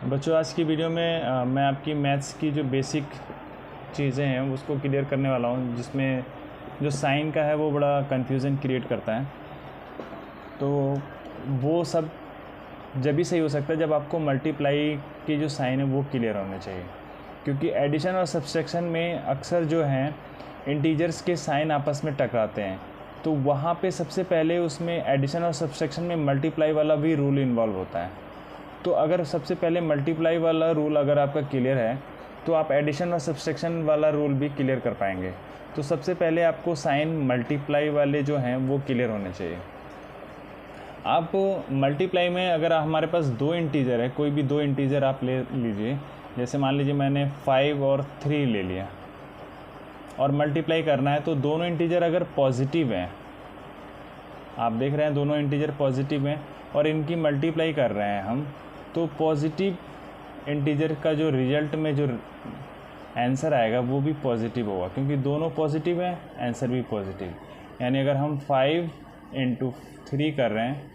बच्चों, आज की वीडियो में मैं आपकी मैथ्स की जो बेसिक चीज़ें हैं उसको क्लियर करने वाला हूँ, जिसमें जो साइन का है वो बड़ा कन्फ्यूज़न क्रिएट करता है। तो वो सब जब भी सही हो सकता है जब आपको मल्टीप्लाई की जो साइन है वो क्लियर होने चाहिए, क्योंकि एडिशन और सब्सट्रैक्शन में अक्सर जो हैं इंटीजर्स के साइन आपस में टकराते हैं। तो वहाँ पे सबसे पहले उसमें एडिशन और सब्सट्रैक्शन में मल्टीप्लाई वाला भी रूल इन्वॉल्व होता है। तो अगर सबसे पहले मल्टीप्लाई वाला रूल अगर आपका क्लियर है तो आप एडिशन और सब्सट्रैक्शन वाला रूल भी क्लियर कर पाएंगे। तो सबसे पहले आपको साइन मल्टीप्लाई वाले जो हैं वो क्लियर होने चाहिए। आप मल्टीप्लाई में अगर हमारे पास दो इंटीजर है, कोई भी दो इंटीजर आप ले लीजिए, जैसे मान लीजिए मैंने 5 और 3 ले लिया और मल्टीप्लाई करना है, तो दोनों इंटीजर अगर पॉजिटिव हैं, आप देख रहे हैं दोनों इंटीजर पॉजिटिव हैं और इनकी मल्टीप्लाई कर रहे हैं हम, तो पॉजिटिव इंटीजर का जो रिजल्ट में जो आंसर आएगा वो भी पॉजिटिव होगा, क्योंकि दोनों पॉजिटिव हैं, आंसर भी पॉजिटिव। यानी अगर हम 5 × 3 कर रहे हैं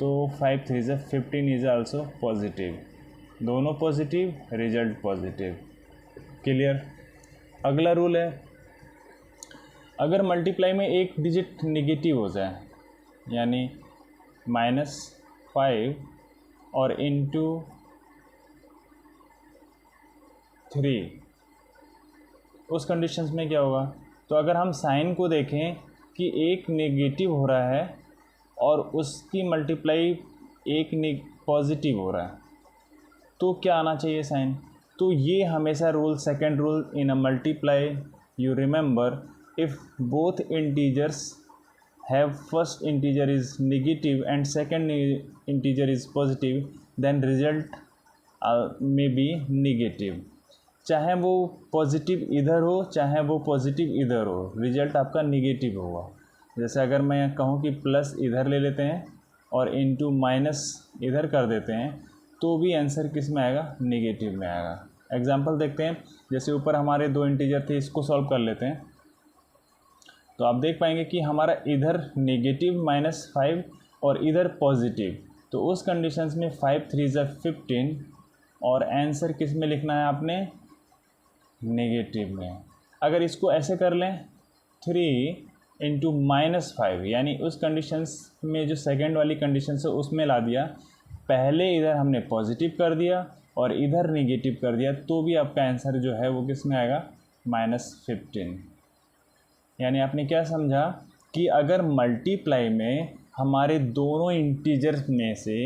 तो 5 3 = 15 इज़ आल्सो पॉजिटिव। दोनों पॉजिटिव, रिजल्ट पॉजिटिव। क्लियर। अगला रूल है, अगर मल्टीप्लाई में एक डिजिट नेगेटिव हो जाए, यानी -5 और इंटू 3, उस कंडीशंस में क्या होगा? तो अगर हम साइन को देखें कि एक नेगेटिव हो रहा है और उसकी मल्टीप्लाई एक पॉजिटिव हो रहा है, तो क्या आना चाहिए साइन? तो ये हमेशा rule, second rule in a multiply, you remember, if both integers have first integer is negative and second integer is positive, then result may be negative। चाहे वो पॉजिटिव इधर हो चाहे वो पॉजिटिव इधर हो, रिजल्ट आपका निगेटिव होगा। जैसे अगर मैं कहूँ कि प्लस इधर ले लेते हैं और इनटू माइनस इधर कर देते हैं, तो भी आंसर किस में आएगा? निगेटिव में आएगा। एग्जांपल देखते हैं, जैसे ऊपर हमारे दो इंटीजर थे, इसको सॉल्व कर लेते हैं। तो आप देख पाएंगे कि हमारा इधर नेगेटिव -5 और इधर पॉजिटिव, तो उस कंडीशंस में 5 3 = 15 और आंसर किस में लिखना है आपने? नेगेटिव में। अगर इसको ऐसे कर लें 3 × -5, यानी उस कंडीशंस में जो सेकंड वाली कंडीशन है उसमें ला दिया, पहले इधर हमने पॉजिटिव कर दिया और इधर नेगेटिव कर दिया, तो भी आपका आंसर जो है वो किस में आएगा? -15। यानी आपने क्या समझा कि अगर मल्टीप्लाई में हमारे दोनों इंटीजर में से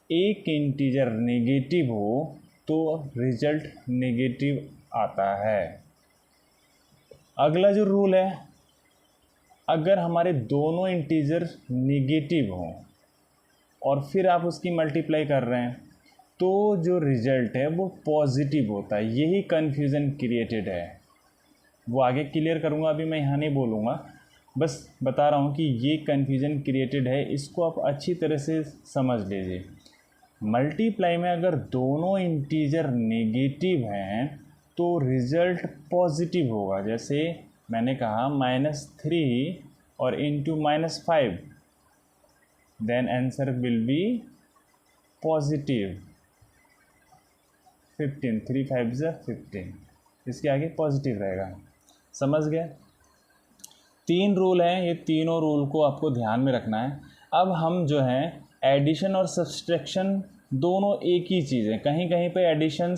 एक इंटीजर नेगेटिव हो तो रिजल्ट नेगेटिव आता है। अगला जो रूल है, अगर हमारे दोनों इंटीजर नेगेटिव हों और फिर आप उसकी मल्टीप्लाई कर रहे हैं, तो जो रिजल्ट है वो पॉजिटिव होता है। यही कन्फ्यूज़न क्रिएटेड है, वो आगे क्लियर करूँगा, अभी मैं यहाँ नहीं बोलूँगा, बस बता रहा हूँ कि ये कन्फ्यूज़न क्रिएटेड है, इसको आप अच्छी तरह से समझ लीजिए। मल्टीप्लाई में अगर दोनों इंटीजर नेगेटिव हैं तो रिज़ल्ट पॉजिटिव होगा। जैसे मैंने कहा -3 और into -5, then answer will be positive 15। 3 5 = 15, इसके आगे पॉजिटिव रहेगा। समझ गए? 3 रूल हैं, ये तीनों रूल को आपको ध्यान में रखना है। अब हम जो हैं एडिशन और सब्सट्रैक्शन दोनों एक ही चीज़ है। कहीं कहीं पे एडिशन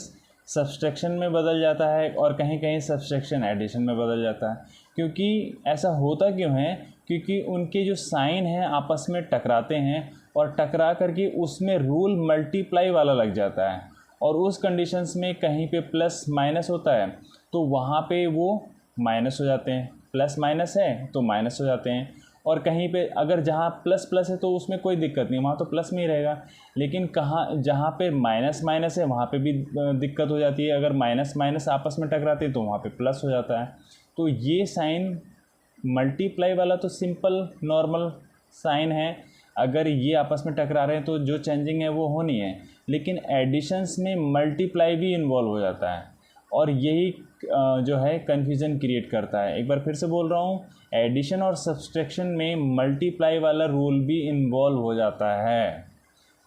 सब्सट्रैक्शन में बदल जाता है और कहीं कहीं सब्सट्रैक्शन एडिशन में बदल जाता है। क्योंकि ऐसा होता क्यों है? क्योंकि उनके जो साइन हैं आपस में टकराते हैं और टकरा करके उसमें रूल मल्टीप्लाई वाला लग जाता है, और उस कंडीशंस में कहीं पे प्लस माइनस होता है तो वहाँ पे वो माइनस हो जाते हैं, प्लस माइनस है तो माइनस हो जाते हैं। और कहीं पे अगर जहाँ प्लस प्लस है तो उसमें कोई दिक्कत नहीं, वहाँ तो प्लस में ही रहेगा। लेकिन कहाँ जहाँ पे माइनस माइनस है वहाँ पे भी दिक्कत हो जाती है। अगर माइनस माइनस आपस में टकराते हैं तो वहाँ पे प्लस हो जाता है। तो ये साइन मल्टीप्लाई वाला तो सिंपल नॉर्मल साइन है, अगर ये आपस में टकरा रहे हैं तो जो चेंजिंग है वो होनी है। लेकिन एडिशंस में मल्टीप्लाई भी इन्वॉल्व हो जाता है और यही जो है कन्फ्यूज़न क्रिएट करता है। एक बार फिर से बोल रहा हूँ, एडिशन और सब्सट्रैक्शन में मल्टीप्लाई वाला रूल भी इन्वॉल्व हो जाता है।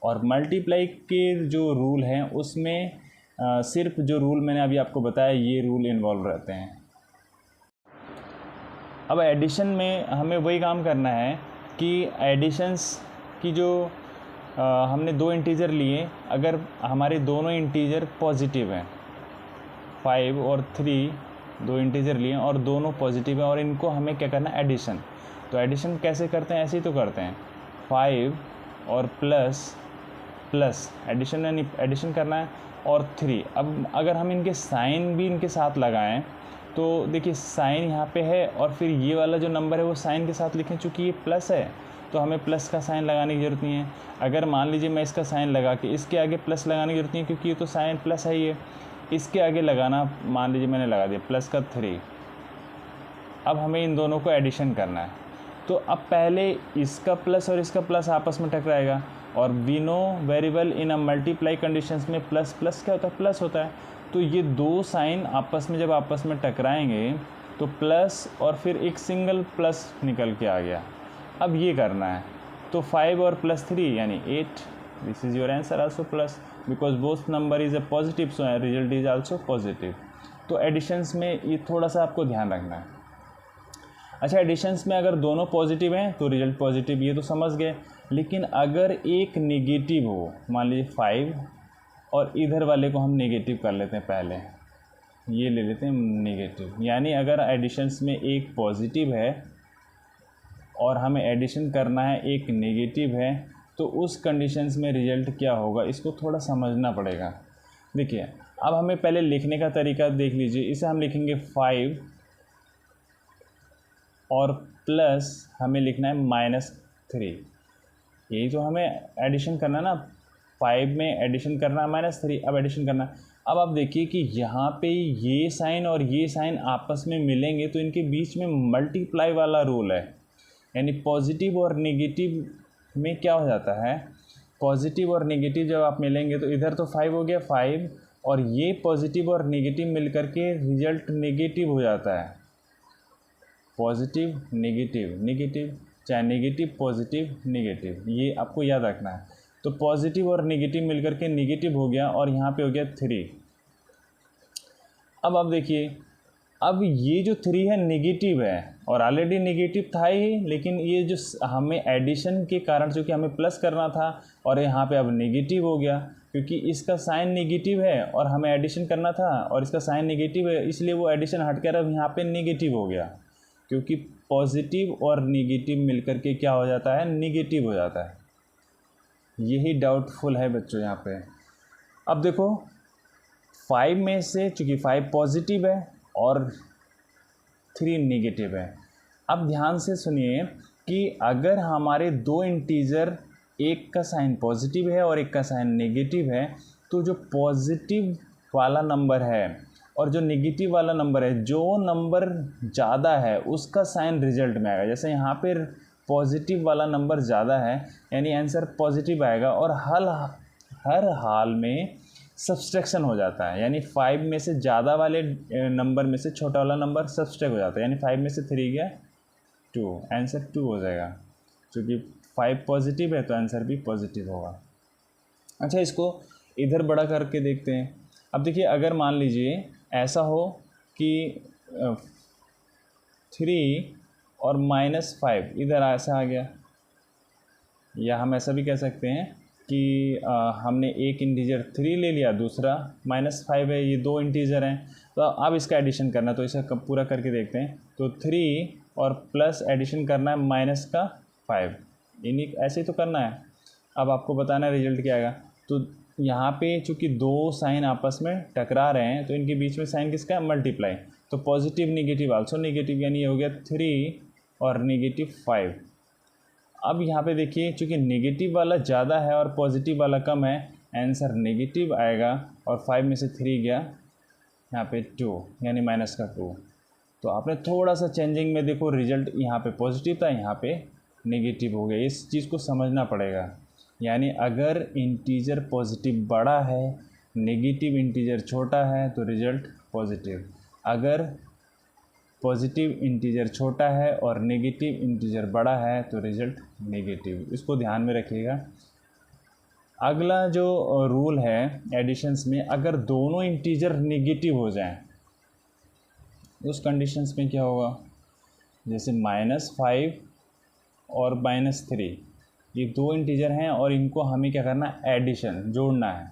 और मल्टीप्लाई के जो रूल हैं उसमें सिर्फ जो रूल मैंने अभी आपको बताया ये रूल इन्वॉल्व रहते हैं। अब एडिशन में हमें वही काम करना है कि एडिशंस की जो हमने दो इंटीजर लिए, अगर हमारे दोनों इंटीजर पॉजिटिव हैं, 5 और 3 दो इंटीजर लिए और दोनों पॉजिटिव हैं और इनको हमें क्या करना है, एडिशन। तो एडिशन कैसे करते हैं, ऐसे ही तो करते हैं, 5 और प्लस एडिशन यानी एडिशन करना है और 3। अब अगर हम इनके साइन भी इनके साथ लगाएं तो देखिए साइन यहाँ पे है और फिर ये वाला जो नंबर है वो साइन के साथ लिखें, चूँकि ये प्लस है तो हमें प्लस का साइन लगाने की ज़रूरत नहीं है। अगर मान लीजिए मैं इसका साइन लगा के इसके आगे प्लस लगाने की ज़रूरत नहीं है क्योंकि ये तो साइन प्लस है, ये इसके आगे लगाना, मान लीजिए मैंने लगा दिया प्लस का 3। अब हमें इन दोनों को एडिशन करना है, तो अब पहले इसका प्लस और इसका प्लस आपस में टकराएगा और we know very well in a multiply conditions में प्लस प्लस क्या होता है, प्लस होता है। तो ये दो साइन आपस में जब आपस में टकराएंगे तो प्लस और फिर एक सिंगल प्लस निकल के आ गया। अब ये करना है, तो 5 और प्लस 3 यानी 8, this is your answer also plus because both number is a positive, so result is also positive. तो एडिशंस में ये थोड़ा सा आपको ध्यान रखना है। अच्छा, एडिशंस में अगर दोनों पॉजिटिव हैं तो रिजल्ट पॉजिटिव, ये तो समझ गए। लेकिन अगर एक नेगेटिव हो, मान लीजिए 5 और इधर वाले को हम नेगेटिव कर लेते हैं, पहले ये ले लेते हैं नेगेटिव, यानी अगर एडिशंस में एक पॉजिटिव है और हमें एडिशन करना है एक नेगेटिव है, तो उस कंडीशंस में रिजल्ट क्या होगा, इसको थोड़ा समझना पड़ेगा। देखिए अब हमें पहले लिखने का तरीका देख लीजिए। इसे हम लिखेंगे 5 और प्लस हमें लिखना है -3। यही तो हमें एडिशन करना ना, 5 में एडिशन करना है -3, अब एडिशन करना। अब आप देखिए कि यहाँ पे ये साइन और ये साइन आपस में मिलेंगे तो इनके बीच में मल्टीप्लाई वाला रूल है, यानी पॉजिटिव और नेगेटिव में क्या हो जाता है, पॉजिटिव और नेगेटिव जब आप मिलेंगे तो इधर तो 5 हो गया, 5 और ये पॉजिटिव और नेगेटिव मिल करके रिजल्ट नेगेटिव हो जाता है। पॉजिटिव नेगेटिव नेगेटिव, चाहे नेगेटिव पॉजिटिव नेगेटिव, ये आपको याद रखना है। तो पॉजिटिव और नेगेटिव मिलकर के नेगेटिव हो गया और यहाँ पे हो गया 3। अब आप देखिए, अब ये जो 3 है नेगेटिव है और ऑलरेडी नेगेटिव था ही, लेकिन ये जो हमें एडिशन के कारण चूँकि हमें प्लस करना था और यहाँ पे अब नेगेटिव हो गया क्योंकि इसका साइन नेगेटिव है और हमें एडिशन करना था और इसका साइन नेगेटिव है, इसलिए वो एडिशन हट कर अब यहाँ पे नेगेटिव हो गया, क्योंकि पॉजिटिव और नेगेटिव मिलकर के क्या हो जाता है, नेगेटिव हो जाता है। यही डाउटफुल है बच्चों यहाँ पे। अब देखो 5 में से चूँकि 5 पॉजिटिव है और 3 नेगेटिव है। अब ध्यान से सुनिए कि अगर हमारे दो इंटीजर, एक का साइन पॉजिटिव है और एक का साइन नेगेटिव है, तो जो पॉजिटिव वाला नंबर है और जो नेगेटिव वाला नंबर है, जो नंबर ज़्यादा है उसका साइन रिजल्ट में आएगा। जैसे यहाँ पे पॉजिटिव वाला नंबर ज़्यादा है यानी आंसर पॉजिटिव आएगा और हर हाल में सब्सट्रैक्शन हो जाता है, यानी 5 में से ज़्यादा वाले नंबर में से छोटा वाला नंबर सब्सट्रैक्ट हो जाता है, यानी 5 में से 3 गया 2, आंसर 2 हो जाएगा। क्योंकि 5 पॉजिटिव है तो आंसर भी पॉजिटिव होगा। अच्छा, इसको इधर बड़ा करके देखते हैं। अब देखिए, अगर मान लीजिए ऐसा हो कि 3 और -5 इधर ऐसा आ गया, या हम ऐसा भी कह सकते हैं कि हमने एक इंटीजर 3 ले लिया, दूसरा -5 है, ये दो इंटीजर हैं, तो अब इसका एडिशन करना, तो इसे पूरा करके देखते हैं। तो 3 और प्लस एडिशन करना है -5, इन्हीं ऐसे ही तो करना है। अब आपको बताना है रिजल्ट क्या आएगा। तो यहाँ पे चूँकि दो साइन आपस में टकरा रहे हैं तो इनके बीच में साइन किसका है, मल्टीप्लाई, तो पॉजिटिव नेगेटिव आल्सो नेगेटिव, यानी ये हो गया 3 और -5। अब यहाँ पे देखिए, चूँकि नेगेटिव वाला ज़्यादा है और पॉजिटिव वाला कम है, आंसर नेगेटिव आएगा और 5 में से 3 गया यहाँ पे 2, यानी -2। तो आपने थोड़ा सा चेंजिंग में देखो, रिजल्ट यहाँ पे पॉजिटिव था, यहाँ पे नेगेटिव हो गया। इस चीज़ को समझना पड़ेगा, यानी अगर इंटीजर पॉजिटिव बड़ा है, नेगेटिव इंटीजर छोटा है तो रिजल्ट पॉजिटिव। अगर पॉजिटिव इंटीजर छोटा है और नेगेटिव इंटीजर बड़ा है तो रिजल्ट नेगेटिव। इसको ध्यान में रखिएगा। अगला जो रूल है एडिशंस में, अगर दोनों इंटीजर नेगेटिव हो जाएं उस कंडीशंस में क्या होगा, जैसे -5 और -3 ये दो इंटीजर हैं और इनको हमें क्या करना है, एडिशन जोड़ना है।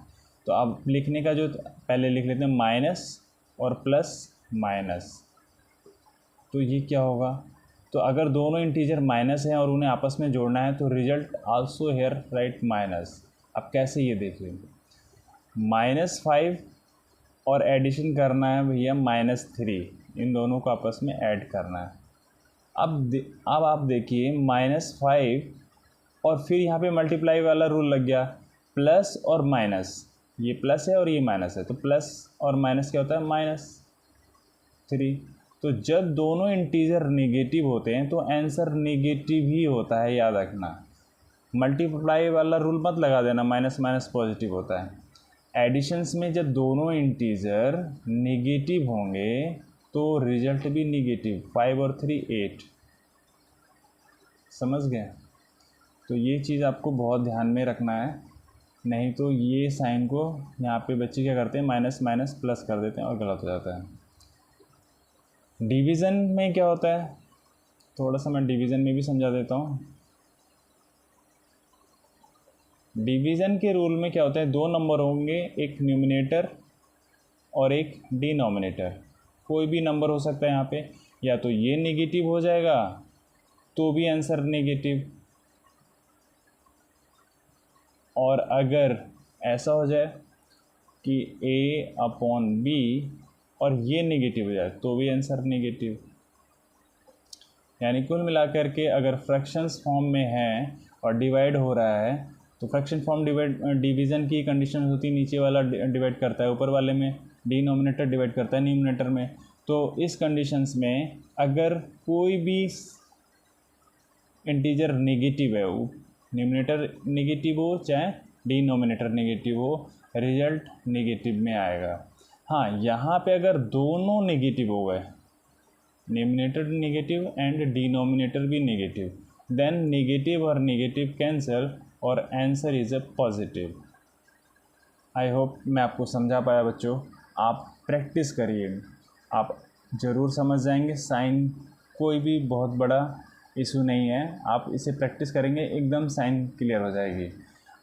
तो अब लिखने का जो पहले लिख लेते हैं माइनस और प्लस माइनस, तो ये क्या होगा, तो अगर दोनों इंटीजर माइनस हैं और उन्हें आपस में जोड़ना है तो result also here right minus. अब कैसे, ये देखिए -5 और एडिशन करना है भैया -3, इन दोनों को आपस में ऐड करना है। अब आप देखिए -5 और फिर यहाँ पे मल्टीप्लाई वाला रूल लग गया, प्लस और माइनस, ये प्लस है और ये माइनस है, तो प्लस और माइनस क्या होता है, -3। तो जब दोनों इंटीजर नेगेटिव होते हैं तो आंसर नेगेटिव ही होता है, याद रखना। मल्टीप्लाई वाला रूल मत लगा देना, माइनस माइनस पॉजिटिव होता है। एडिशंस में जब दोनों इंटीजर नेगेटिव होंगे तो रिजल्ट भी नेगेटिव, 5 और 3 8। समझ गए? तो ये चीज़ आपको बहुत ध्यान में रखना है, नहीं तो ये साइन को यहाँ पे बच्चे क्या करते हैं, माइनस माइनस प्लस कर देते हैं और गलत हो जाता है। डिवीज़न में क्या होता है, थोड़ा सा मैं डिवीज़न में भी समझा देता हूँ। डिवीज़न के रूल में क्या होता है, दो नंबर होंगे, एक न्यूमिनेटर और एक डिनोमिनेटर। कोई भी नंबर हो सकता है यहाँ पे, या तो ये नेगेटिव हो जाएगा तो भी आंसर नेगेटिव, और अगर ऐसा हो जाए कि a/b और ये नेगेटिव हो जाए तो भी आंसर नेगेटिव। यानी कुल मिलाकर के अगर फ्रैक्शंस फॉर्म में है और डिवाइड हो रहा है तो फ्रैक्शन फॉर्म डिवीज़न की कंडीशन होती है, नीचे वाला डिवाइड करता है ऊपर वाले में, डिनोमिनेटर डिवाइड करता है न्यूमिनेटर में। तो इस कंडीशंस में अगर कोई भी इंटीजर नेगेटिव है, वो न्यूमिनेटर नेगेटिव हो चाहे डिनोमिनेटर नेगेटिव हो, रिजल्ट नेगेटिव में आएगा। हाँ, यहाँ पे अगर दोनों नेगेटिव हो गए, न्यूमिनेटर नेगेटिव एंड डिनोमिनेटर भी नेगेटिव, देन नेगेटिव और नेगेटिव कैंसिल और answer is a positive. I hope मैं आपको समझा पाया बच्चों। आप प्रैक्टिस करिए, आप ज़रूर समझ जाएंगे। साइन कोई भी बहुत बड़ा इशू नहीं है, आप इसे प्रैक्टिस करेंगे एकदम साइन क्लियर हो जाएगी।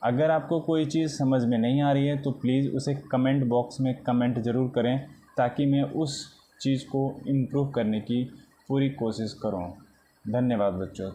अगर आपको कोई चीज़ समझ में नहीं आ रही है तो प्लीज़ उसे कमेंट बॉक्स में कमेंट ज़रूर करें, ताकि मैं उस चीज़ को इम्प्रूव करने की पूरी कोशिश करूं। धन्यवाद बच्चों।